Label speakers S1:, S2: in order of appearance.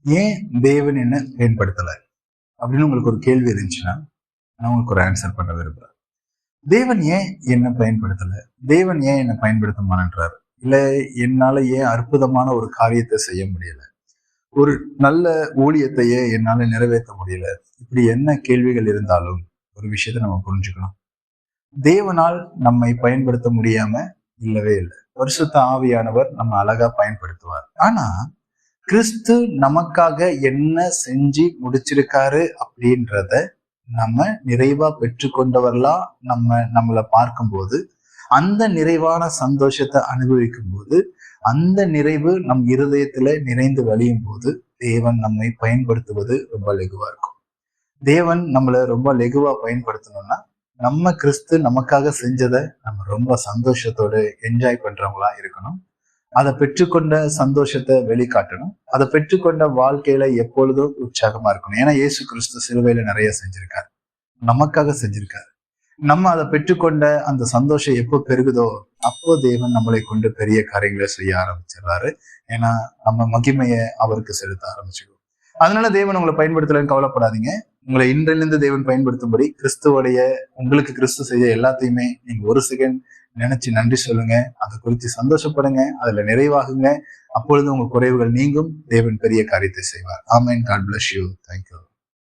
S1: ஏன் தேவன் என்ன பயன்படுத்தல அப்படின்னு உங்களுக்கு ஒரு கேள்வி இருந்துச்சுன்னா, நான் உங்களுக்கு ஒரு ஆன்சர் பண்ண விரும்புறேன். தேவன் ஏன் என்ன பயன்படுத்தல? தேவன் ஏன் என்ன பயன்படுத்த மாட்டேன்றாரு? இல்ல என்னால ஏன் அற்புதமான ஒரு காரியத்தை செய்ய முடியல? ஒரு நல்ல ஊழியத்தையே என்னால நிறைவேற்ற முடியல? இப்படி என்ன கேள்விகள் இருந்தாலும் ஒரு விஷயத்த நம்ம புரிஞ்சுக்கணும். தேவனால் நம்மை பயன்படுத்த முடியாம இல்லவே இல்லை. பரிசுத்த ஆவியானவர் நம்ம அழகா பயன்படுத்துவார். ஆனா கிறிஸ்து நமக்காக என்ன செஞ்சு முடிச்சிருக்காரு அப்படின்றத நம்ம நிறைவா பெற்றுக்கொண்டவர்களா நம்மளை பார்க்கும்போது, அந்த நிறைவான சந்தோஷத்தை அனுபவிக்கும் போது, அந்த நிறைவு நம் இருதயத்துல நிறைந்து வழியும் போது, தேவன் நம்மை பயன்படுத்துவது ரொம்ப லெகுவா இருக்கும். தேவன் நம்மளை ரொம்ப லெகுவா பயன்படுத்தணும்னா, நம்ம கிறிஸ்து நமக்காக செஞ்சதை நம்ம ரொம்ப சந்தோஷத்தோட என்ஜாய் பண்றவங்களா இருக்கணும். அதை பெற்றுக்கொண்ட சந்தோஷத்தை வெளிக்காட்டணும். அதை பெற்றுக்கொண்ட வாழ்க்கையில எப்பொழுதும் உற்சாகமா இருக்கணும். ஏன்னா இயேசு கிறிஸ்து சிலுவையில நிறைய செஞ்சிருக்காரு, நமக்காக செஞ்சிருக்காரு. நம்ம அதை பெற்றுக்கொண்ட அந்த சந்தோஷம் எப்போ பெருகுதோ அப்போ தேவன் நம்மளை கொண்டு பெரிய காரியங்களை செய்ய ஆரம்பிச்சிடுறாரு. ஏன்னா நம்ம மகிமையை அவருக்கு செலுத்த ஆரம்பிச்சிடுவோம். அதனால தேவன் உங்களை பயன்படுத்தலன்னு கவலைப்படாதீங்க. உங்களை இன்றிலிருந்து தேவன் பயன்படுத்தும்படி கிறிஸ்துவோடைய உங்களுக்கு கிறிஸ்து செய்ய எல்லாத்தையுமே நீங்க ஒரு செகண்ட் நினைச்சு நன்றி சொல்லுங்க. அதை குறித்து சந்தோஷப்படுங்க. அதுல நிறைவாகுங்க. அப்பொழுது உங்க குறைவுகள் நீங்கும். தேவன் பெரிய காரியத்தை செய்வார். ஆமென். God bless you. தேங்க்யூ.